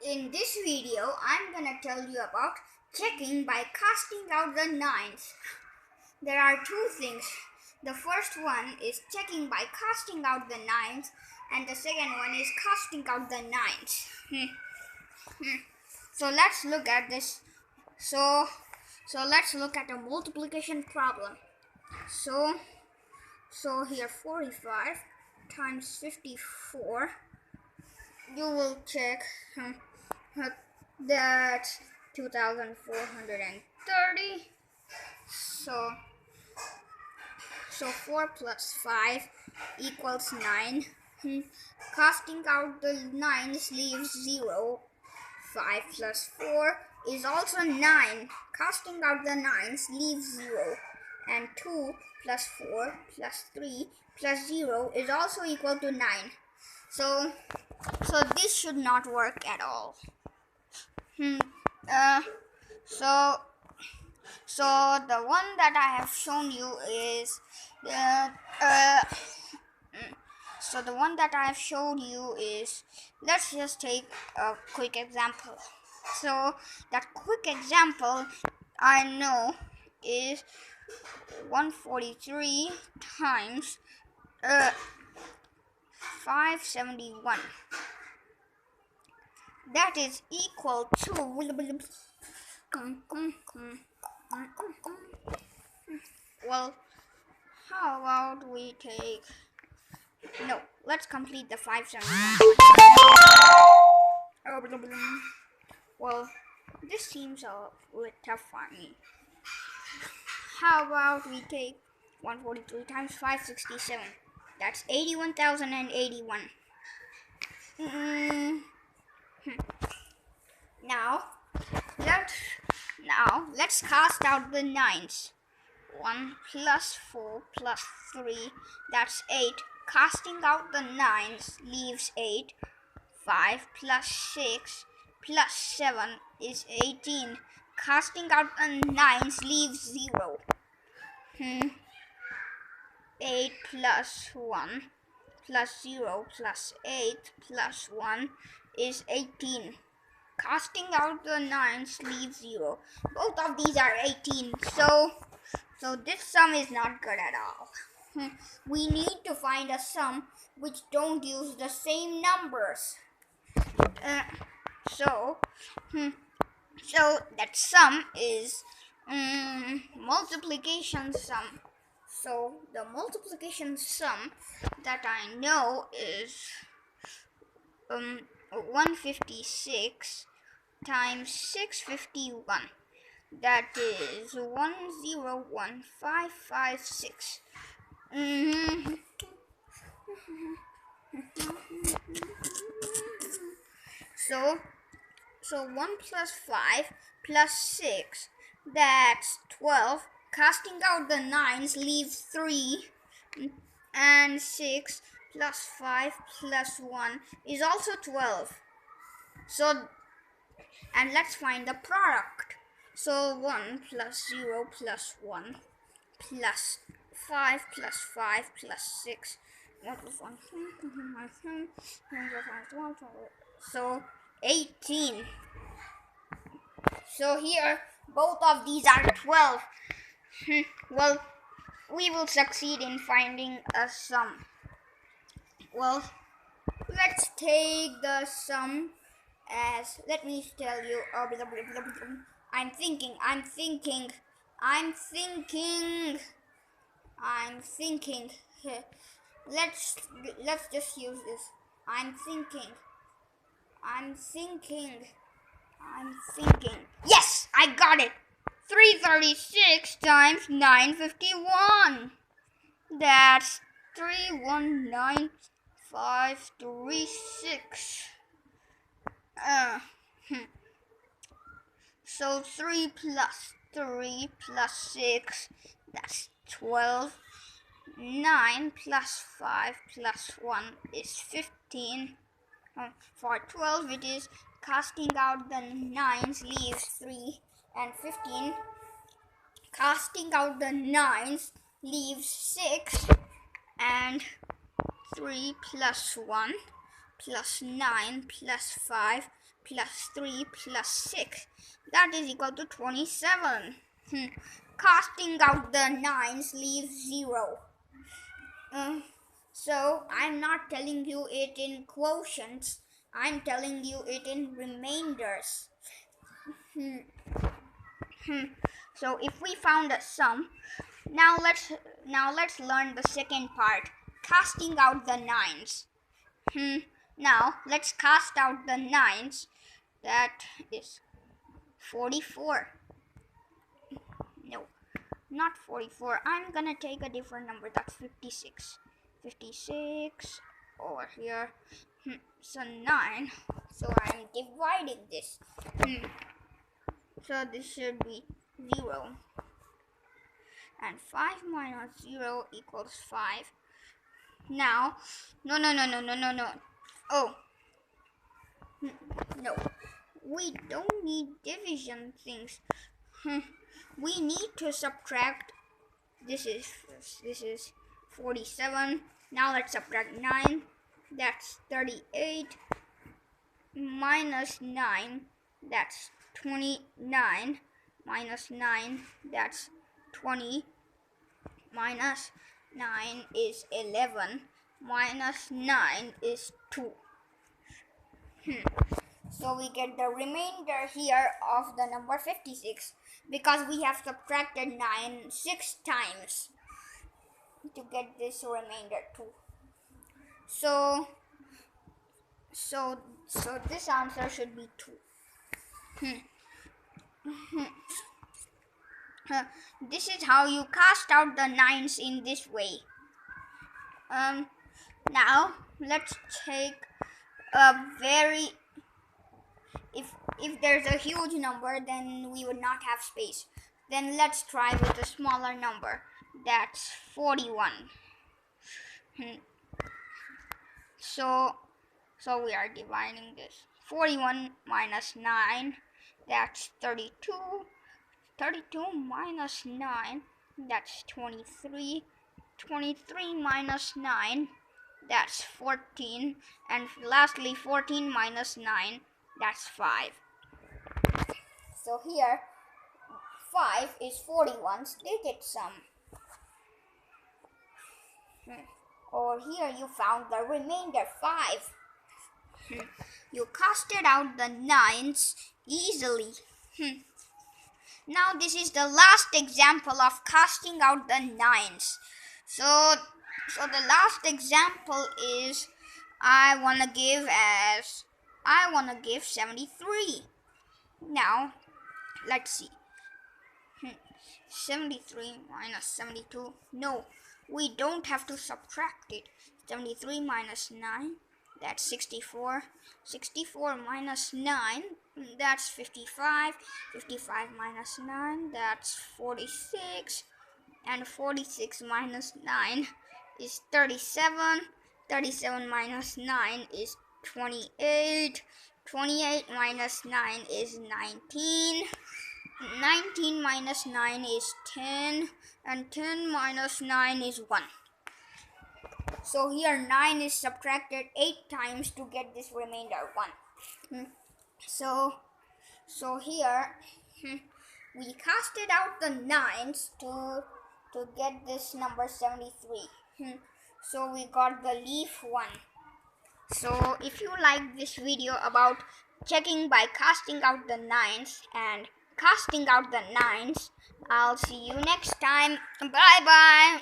In this video, I'm gonna tell you about checking by casting out the nines. There are two things. The first one is checking by casting out the nines, and the second one is casting out the nines. So let's look at this. So let's look at a multiplication problem. So here 45 times 54. You will check that 2430. So 4 plus 5 equals 9. Casting out the 9s leaves 0. 5 plus 4 is also 9. Casting out the 9s leaves 0. And 2 plus 4 plus 3 plus 0 is also equal to 9. So this should not work at all. So the one that I have shown you is let's just take a quick example. So that quick example I know is 143 times 571. That is equal to well, how about we take let's complete the 571. Well, this seems a bit tough for me. How about we take 143 times 567? That's 81,081. Now let's cast out the nines. 1 plus 4 plus 3, that's 8. Casting out the nines leaves 8. 5 plus 6 plus 7 is 18. Casting out the nines leaves 0. 8 plus 1 plus 0 plus 8 plus 1 is 18. Casting out the nines leaves 0. Both of these are 18. So this sum is not good at all. We need to find a sum which don't use the same numbers. So that sum is multiplication sum. So the multiplication sum that I know is 156 times 651. That is 101556. So 1 plus 5 plus 6, that's 12. Casting out the nines leaves 3. And 6 plus 5 plus 1 is also 12. And let's find the product. So 1 plus 0 plus 1 plus 5 plus 5 plus 6. So 18. So here both of these are 12. Well, we will succeed in finding a sum. Well, let's take the sum as, let me tell you, I'm thinking. Let's just use this. I'm thinking. Yes, I got it. 336 times 951. That's 319536. So 3 plus 3 plus 6, that's 12. 9 plus 5 plus 1 is 15. For 12 it is casting out the 9s leaves 3, and 15 casting out the 9s leaves 6, and 3 plus 1 plus 9 plus 5 plus 3 plus 6. That is equal to 27. Casting out the 9's leaves 0. So I'm not telling you it in quotients. I'm telling you it in remainders. So if we found a sum, now let's learn the second part, casting out the 9's. Now let's cast out the 9's. That is 44. No, not 44. I'm gonna take a different number. That's 56. 56 over here. So 9. So I'm dividing this. So this should be 0. And 5 minus 0 equals 5. Now, no. Oh, no. We don't need division things. We need to subtract. This is 47. Now let's subtract 9. That's 38. Minus 9. That's 29. Minus 9. That's 20. Minus 9 is 11. Minus 9 is 2. So we get the remainder here of the number 56 because we have subtracted 9 6 times to get this remainder 2. So this answer should be 2. This is how you cast out the 9's in this way. Now let's take a very, if there's a huge number, then we would not have space. Then let's try with a smaller number. That's 41. So we are dividing this. 41 minus 9, that's 32. 32 minus 9, that's 23. 23 minus 9, that's 14. And lastly, 14 minus 9, that's 5. So here, 5 is 41's digit sum. Over here, you found the remainder 5. You casted out the 9's easily. Now this is the last example of casting out the 9's. So the last example is I want to give 73. Now let's see. 73 minus 72. No, we don't have to subtract it. 73 minus 9, that's 64. 64 minus 9, that's 55. 55 minus 9, that's 46. And 46 minus 9 is 37. 37 minus 9 is 28. 28 minus 9 is 19. 19 minus 9 is 10. And 10 minus 9 is 1. So here 9 is subtracted 8 times to get this remainder 1. So here we casted out the 9's to get this number 73. So we got the leaf 1. So if you like this video about checking by casting out the 9's and casting out the 9's, I'll see you next time. Bye bye.